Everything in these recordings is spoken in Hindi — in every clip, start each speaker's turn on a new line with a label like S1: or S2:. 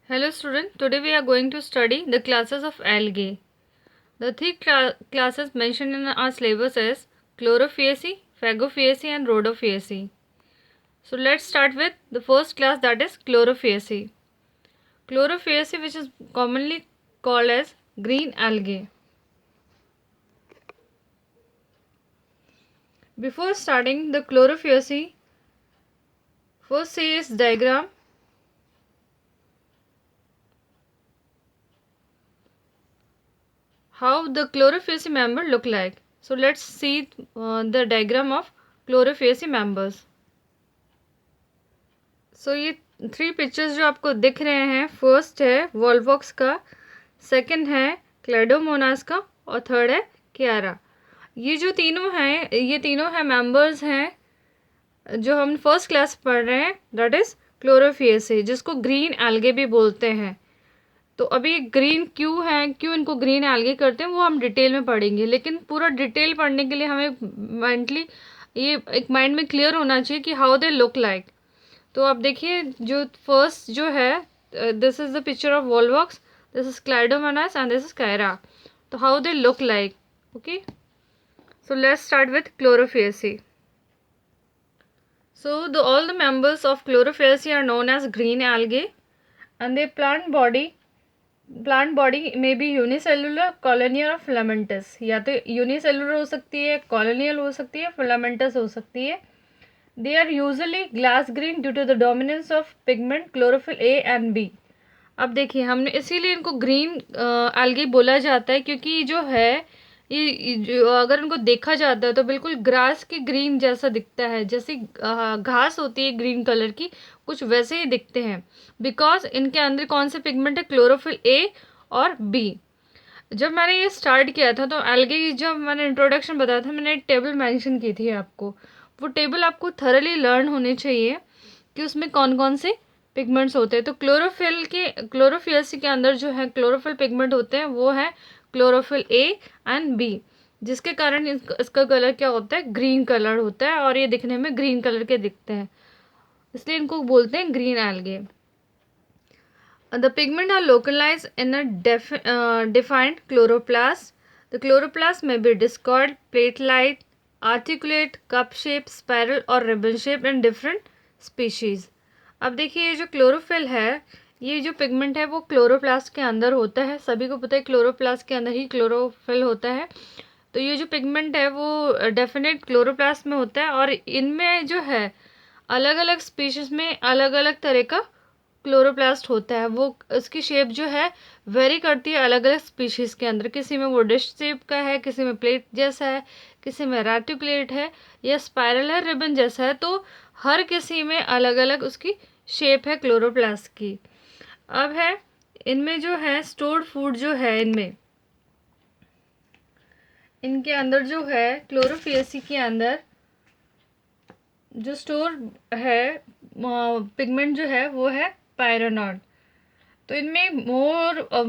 S1: Hello student, today we are going to study the classes of algae. The three classes mentioned in our syllabus is Chlorophyaceae, Phagophyaceae and Rhodophyaceae. So let's start with the first class, that is Chlorophyaceae. Chlorophyaceae, which is commonly called as green algae. Before starting the Chlorophyaceae, first see its diagram. How the Chlorophyaceae member look like. So let's see the diagram of Chlorophyaceae members. सो ये थ्री पिक्चर्स जो आपको दिख रहे हैं, फर्स्ट है वॉल्वॉक्स का, सेकंड है क्लेडोमोनास का और थर्ड है कियारा। ये जो तीनों हैं, ये तीनों हैं मेंबर्स हैं जो हम फर्स्ट क्लास पढ़ रहे हैं, दैट इज़ क्लोरोफिएसी, जिसको ग्रीन एल्गे भी बोलते हैं। तो अभी ग्रीन क्यों है, क्यों इनको ग्रीन एल्गे करते हैं, वो हम डिटेल में पढ़ेंगे। लेकिन पूरा डिटेल पढ़ने के लिए हमें मेंटली ये एक माइंड में क्लियर होना चाहिए कि हाउ दे लुक लाइक। तो आप देखिए, जो फर्स्ट जो है, this is the picture of volvox, this is chlamydomonas and this is chara. तो how they look like, okay. So let's start with chlorophyceae. So all the members of Chlorophyaceae are known as green algae, and their plant body may be unicellular, colonial or filamentous. या तो unicellular हो सकती है, colonial हो सकती है, filamentous हो सकती है. They are usually glass green due to the dominance of pigment chlorophyll A and B. अब देखिए, हमने इसीलिए इनको ग्रीन algae बोला जाता है क्योंकि जो है ये जो अगर इनको देखा जाता है तो बिल्कुल ग्रास के ग्रीन जैसा दिखता है, जैसे घास होती है ग्रीन कलर की, कुछ वैसे ही दिखते हैं। बिकॉज इनके अंदर कौन से पिगमेंट है, क्लोरोफिल ए और बी। जब मैंने ये स्टार्ट किया था तो एल्गे की जब मैंने इंट्रोडक्शन बताया था, मैंने एक टेबल मेंशन की थी आपको। वो टेबल आपको थरली लर्न होनी चाहिए कि उसमें कौन कौन से पिगमेंट्स होते हैं। तो क्लोरोफिएसी के अंदर जो है क्लोरोफिल पिगमेंट होते हैं वो है क्लोरोफिल ए एंड बी, जिसके कारण इसका कलर क्या होता है, ग्रीन कलर होता है, और ये दिखने में ग्रीन कलर के दिखते हैं, इसलिए इनको बोलते हैं green algae. The pigment are localized in a defined chloroplast. The chloroplast may be discoid, plate-like, articulate, cup-shaped, spiral और ribbon-shaped in different species. अब देखिए, ये जो क्लोरोफिल है, ये जो पिगमेंट है वो क्लोरोप्लास्ट के अंदर होता है। सभी को पता है क्लोरोप्लास्ट के अंदर ही क्लोरोफिल होता है। तो ये जो पिगमेंट है वो डेफिनेट क्लोरोप्लास्ट में होता है, और इनमें जो है अलग अलग स्पीशीज में अलग अलग तरह का क्लोरोप्लास्ट होता है। वो उसकी शेप जो है वेरी करती है अलग अलग स्पीशीज़ के अंदर। किसी में वो डिश शेप का है, किसी में प्लेट जैसा है, किसी में रेटिकुलेट है, या स्पाइरल है, रिबन जैसा है। तो हर किसी में अलग अलग उसकी शेप है क्लोरोप्लास्ट की। अब है इनमें जो है स्टोर्ड फूड जो है, इनके अंदर जो है क्लोरोफिएसी के अंदर जो स्टोर है पिगमेंट जो है वो है पायरोनॉड। तो इनमें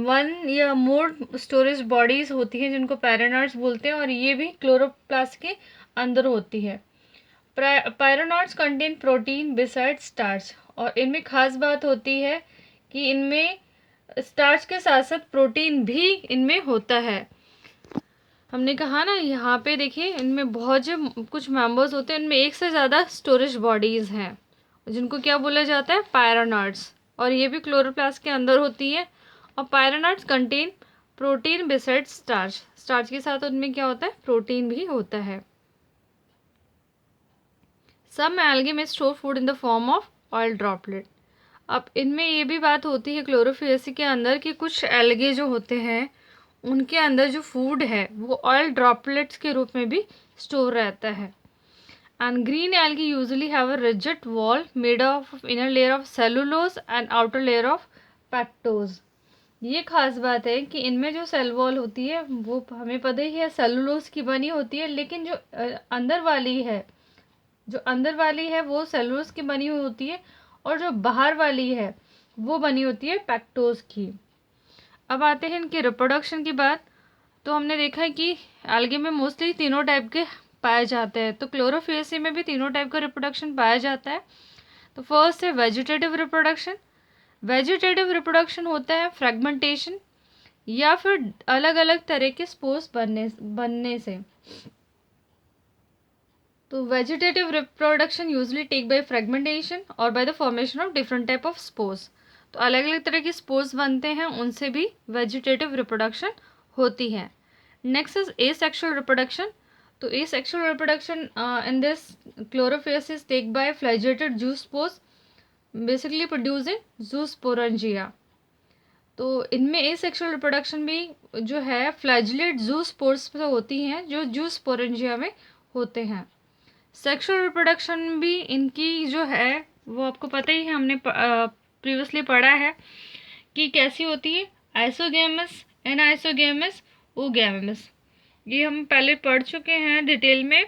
S1: वन या मोर स्टोरेज बॉडीज होती हैं जिनको पैरानॉइड्स बोलते हैं, और ये भी क्लोरोप्लास्ट के अंदर होती है। पायरोनॉइड्स कंटेन प्रोटीन बिसाइड स्टार्च, और इनमें खास बात होती है कि इनमें स्टार्च के साथ साथ प्रोटीन भी इनमें होता है। हमने कहा ना, यहाँ पे देखिए इनमें बहुत जो कुछ मेंबर्स होते हैं, इनमें एक से ज़्यादा स्टोरेज बॉडीज़ हैं जिनको क्या बोला जाता है, पायरोनॉइड्स, और ये भी क्लोरोप्लास्ट के अंदर होती है। और pyrenoids contain protein beside starch, starch के साथ उनमें क्या होता है, प्रोटीन भी होता है। सम एल्गे में store food in the form of oil droplet. अब इनमें ये भी बात होती है क्लोरोफिएसी के अंदर कि कुछ एल्गे जो होते हैं उनके अंदर जो फूड है वो ऑयल ड्रॉपलेट्स के रूप में भी स्टोर रहता है। And green algae usually have a rigid wall made of inner layer of cellulose and outer layer of पैक्टोज। ये खास बात है कि इनमें जो सेल वॉल होती है वो हमें पता ही है सेलुलोज की बनी होती है, लेकिन जो अंदर वाली है वो सेलुलोज की बनी हुई होती है, और जो बाहर वाली है वो बनी होती है पैक्टोज की। अब आते हैं इनके रिप्रोडक्शन की बात। तो हमने देखा है कि एल्गे में मोस्टली तीनों टाइप के पाए जाते हैं, तो क्लोरोफिएसी में भी तीनों टाइप का रिप्रोडक्शन पाया जाता है। तो फर्स्ट है वेजिटेटिव रिप्रोडक्शन, वेजिटेटिव रिप्रोडक्शन होता है फ्रेगमेंटेशन या फिर अलग अलग तरह के स्पोर्स बनने से। तो vegetative reproduction usually take by fragmentation और by the formation of different type of spores. तो अलग अलग तरह के स्पोर्स बनते हैं, उनसे भी वेजिटेटिव रिप्रोडक्शन होती है। Next is asexual reproduction. तो asexual reproduction in this chlorophyceae take by flagellated zoospores basically producing zoosporangia. तो इनमें एसेक्सुअल रिप्रोडक्शन भी जो है फ्लैजिलेट जूस्पोर्स से होती हैं, जो जूस्पोरेंजिया में होते हैं। सेक्सुअल रिप्रोडक्शन भी इनकी जो है वो आपको पता ही है, हमने प्रीवियसली पढ़ा है कि कैसी होती है, आइसोगेमस, एनाइसोगेमस, ओगेमस। ये हम पहले पढ़ चुके हैं डिटेल में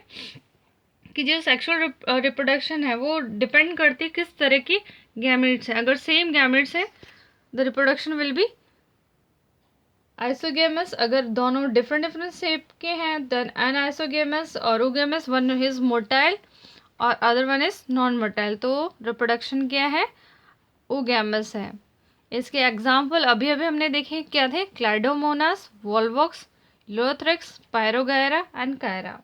S1: कि जो सेक्सुअल रिप्रोडक्शन है वो डिपेंड करती है किस तरह की गैमेट्स है। अगर सेम गैमेट्स है the reproduction will be isogamous. अगर दोनों डिफरेंट डिफरेंट शेप के हैं देन एनाइसोगेमस और ओगेमस। वन इज मोटाइल और other one is non motile. तो रिप्रोडक्शन क्या है, ओगेमस है। इसके एग्जाम्पल अभी अभी हमने देखे क्या थे, क्लाइडोमोनास, वॉल्वॉक्स, लोथ्रेक्स, पायरोगायरा एंड कायरा।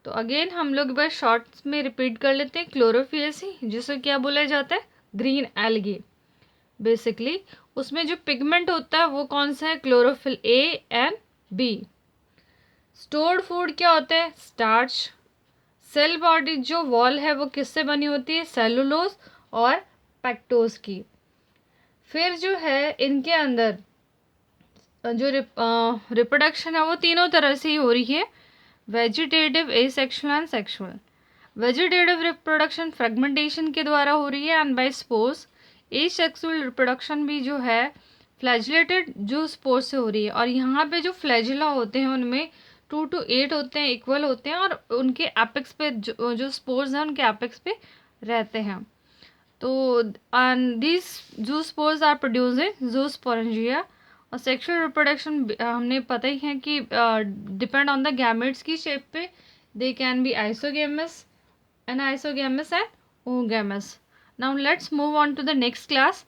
S1: तो अगेन हम लोग बस शॉर्ट्स में रिपीट कर लेते हैं। क्लोरोफियसी जिसे क्या बोला जाता है, ग्रीन एल्गी। बेसिकली उसमें जो पिगमेंट होता है वो कौन सा है, chlorophyll A and B. Stored food क्या होता है, स्टार्च। सेल बॉडी जो वॉल है वो किससे बनी होती है, सेलुलोज और पेक्टोज की। फिर जो है इनके अंदर जो रिप्रोडक्शन है वो तीनों तरह से ही हो रही है, vegetative, asexual and sexual. Vegetative reproduction fragmentation के द्वारा हो रही है and by spores. Asexual reproduction भी जो है फ्लैजिलेटेड जो स्पोर्स से हो रही है। और यहाँ पे जो फ्लैजिला होते हैं उनमें 2 to 8 होते हैं, इक्वल होते हैं, और उनके एपेक्स पे जो स्पोर्स हैं उनके एपेक्स पे रहते हैं। तो दिस जूस्पोर्स आर प्रोड्यूसिंग जूस्पोरेंजिया। और सेक्सुअल रिप्रोडक्शन हमने पता ही है कि डिपेंड ऑन द गैमेट्स की शेप पे, they can be isogamous, anisogamous and oogamous. Now let's move on to the next class,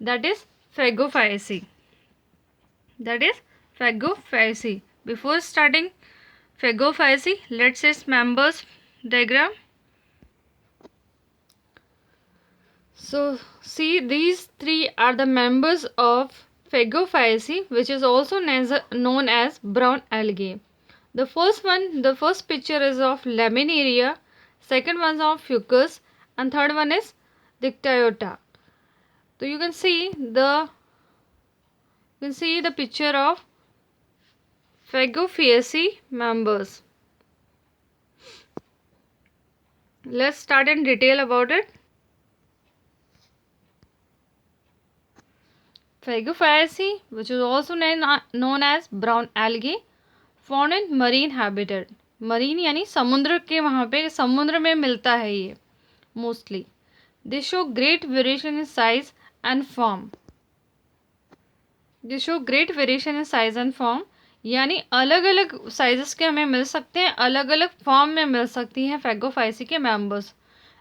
S1: that is Phagofaecy. That is Phagofaecy. Before starting Phagofaecy, let's see members diagram. So see, these three are the members of Phagofaecy, which is also known as brown algae. The first picture is of Laminaria, second one is of Fucus, and third one is Dictyota. So you can see the picture of Phagofaecy members. Let's start in detail about it. Phagofaecy, which is also known as brown algae, found in marine habitat. Marine यानी समुद्र के, वहाँ पे समुद्र में मिलता है ये mostly. They show great variation in size and form. They show great variation in size and form, यानी अलग अलग साइजेस के हमें मिल सकते हैं, अलग अलग फॉर्म में मिल सकती हैं फैगोफाइसी के members.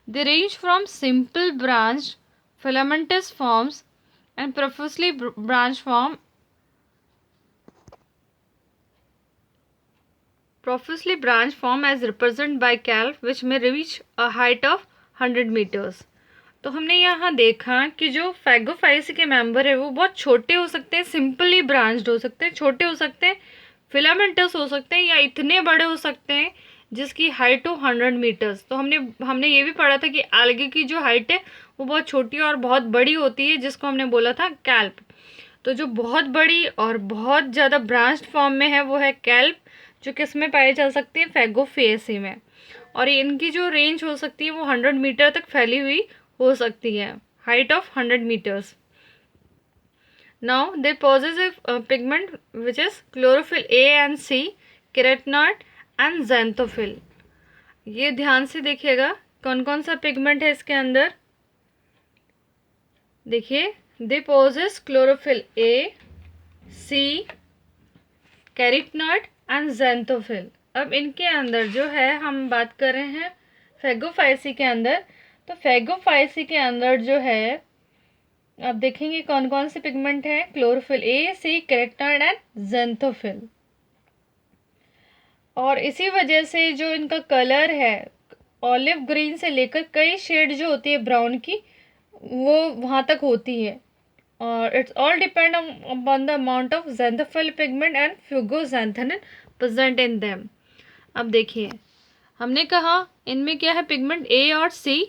S1: They range from simple branched filamentous forms and profusely branched form as represented by calf which may reach a height of 100 meters. तो हमने यहाँ देखा कि जो फैगोफाइसी के मेंबर है वो बहुत छोटे हो सकते हैं, सिंपली ब्रांच्ड हो सकते हैं, छोटे हो सकते हैं, फिलामेंटस हो सकते हैं, या इतने बड़े हो सकते हैं जिसकी हाइट हो 100 मीटर्स। तो हमने ये भी पढ़ा था कि algae की जो हाइट है वो बहुत छोटी और बहुत बड़ी होती है, जिसको हमने बोला था कैल्प। तो जो बहुत बड़ी और बहुत ज़्यादा ब्रांच्ड फॉर्म में है वो है कैल्प, जो किस में पाई जा सकती है, फैगोफेसी में। और इनकी जो रेंज हो सकती है वो 100 मीटर तक फैली हुई हो सकती है, height of 100 metres. Now they possess a pigment which is chlorophyll A and C, carotenoid and xanthophyll. ये ध्यान से देखिएगा कौन कौन सा पिगमेंट है इसके अंदर। देखिए, they possess chlorophyll A, C, carotenoid and xanthophyll. अब इनके अंदर जो है हम बात कर रहे हैं फैगोफाइसी के अंदर, तो फैगोफाइसी के अंदर जो है अब देखेंगे कौन कौन से पिगमेंट हैं। Chlorophyll A, C, carotenoid and xanthophyll. और इसी वजह से जो इनका कलर है ऑलिव ग्रीन से लेकर कई शेड जो होती है ब्राउन की, वो वहाँ तक होती है। और it's all depend upon the amount of xanthophyll pigment and fucoxanthin present in them. अब देखिए, हमने कहा इनमें क्या है पिगमेंट ए और सी,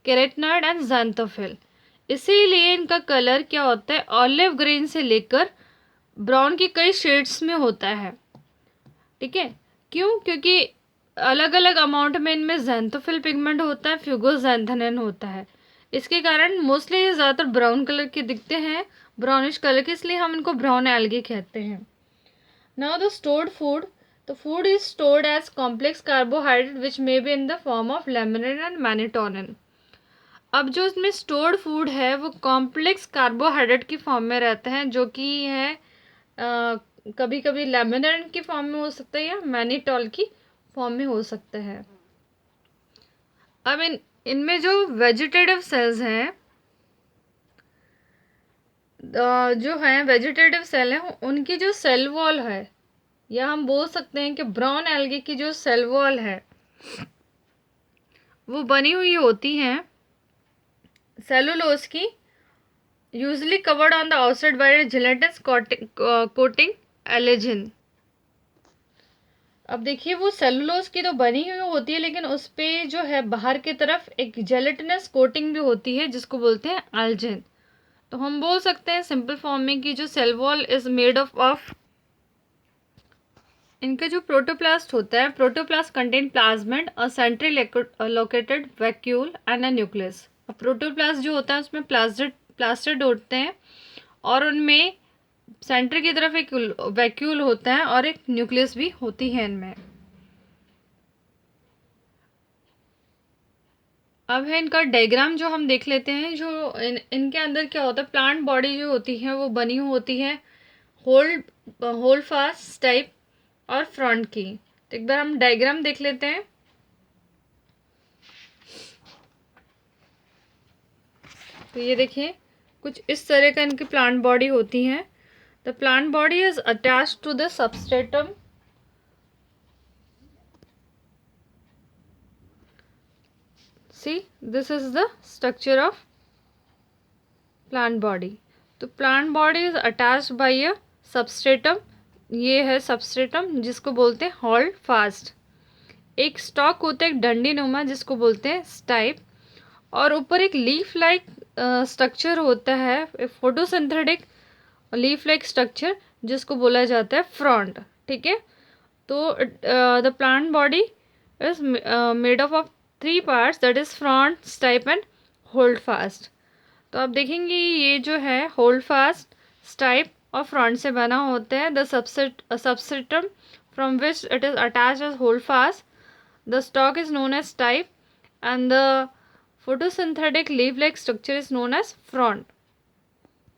S1: केराटिनॉइड एंड ज़ैंथोफिल। इसीलिए इनका कलर क्या होता है, ऑलिव ग्रीन से लेकर ब्राउन की कई शेड्स में होता है। ठीक है, क्यों? क्योंकि अलग अलग अमाउंट में इनमें ज़ैंथोफिल पिगमेंट होता है, फ्यूगोज़ैंथेनिन होता है। इसके कारण मोस्टली ये ज़्यादातर ब्राउन कलर के दिखते हैं, ब्राउनिश कलर के, इसलिए हम इनको ब्राउन एल्गी कहते हैं। Now the stored food, the food is stored as complex carbohydrate which may be in the form of laminin and mannitolin। अब जो इसमें स्टोर्ड फूड है वो कॉम्प्लेक्स कार्बोहाइड्रेट की फॉर्म में रहते हैं, जो कि है कभी कभी लैमिनिन की फॉर्म में हो सकता है या मैनिटॉल की फॉर्म में हो सकता है। अब इनमें जो वेजिटेटिव सेल्स हैं, जो हैं वेजिटेटिव सेल हैं, उनकी जो सेल वॉल है, या हम बोल सकते हैं कि ब्राउन एल्गी की जो सेल वॉल है वो बनी हुई होती हैं सेलुलोज की, usually covered on the outside by gelatinous coating algin. अब देखिए, वो सेलुलोज की तो बनी हुई होती है, लेकिन उस पे जो है बाहर की तरफ एक जेलेटिनस कोटिंग भी होती है जिसको बोलते हैं एल्जिन। तो हम बोल सकते हैं सिंपल फॉर्म में कि जो cell wall is made of इनका जो प्रोटोप्लास्ट होता है, protoplast contain plasmid, a centrally located vacuole and a nucleus. Protoplast जो होता है उसमें प्लास्टिड होते हैं और उनमें सेंटर की तरफ एक वैक्यूल होता है और एक न्यूक्लियस भी होती है इनमें। अब है इनका डायग्राम जो हम देख लेते हैं। जो इनके अंदर क्या होता है, प्लांट बॉडी जो होती है वो बनी होती है होल फास्ट टाइप और फ्रंट की। तो एक बार हम डायग्राम देख लेते हैं। तो ये देखिए, कुछ इस तरह का इनकी प्लांट बॉडी होती है। The plant body is attached to the substratum. See, this is the structure of plant body. तो plant body is attached by a substratum. ये है सबस्ट्रेटम जिसको बोलते हैं होल्ड फास्ट। एक स्टॉक होता है, एक डंडी नुमा, जिसको बोलते हैं स्टाइप। और ऊपर एक लीफ लाइक स्ट्रक्चर होता है, फोटोसिंथेटिक लीफ लाइक स्ट्रक्चर, जिसको बोला जाता है फ्रंट। ठीक है, तो the plant body is made of 3 parts, that is frond, stipe and holdfast. तो आप देखेंगे ये जो है होल्ड फास्ट, स्टाइप और फ्रंट से बना होता है। The substratum from which it is attached as holdfast, the stalk is known as stipe and the photosynthetic leaf-like structure is known as frond।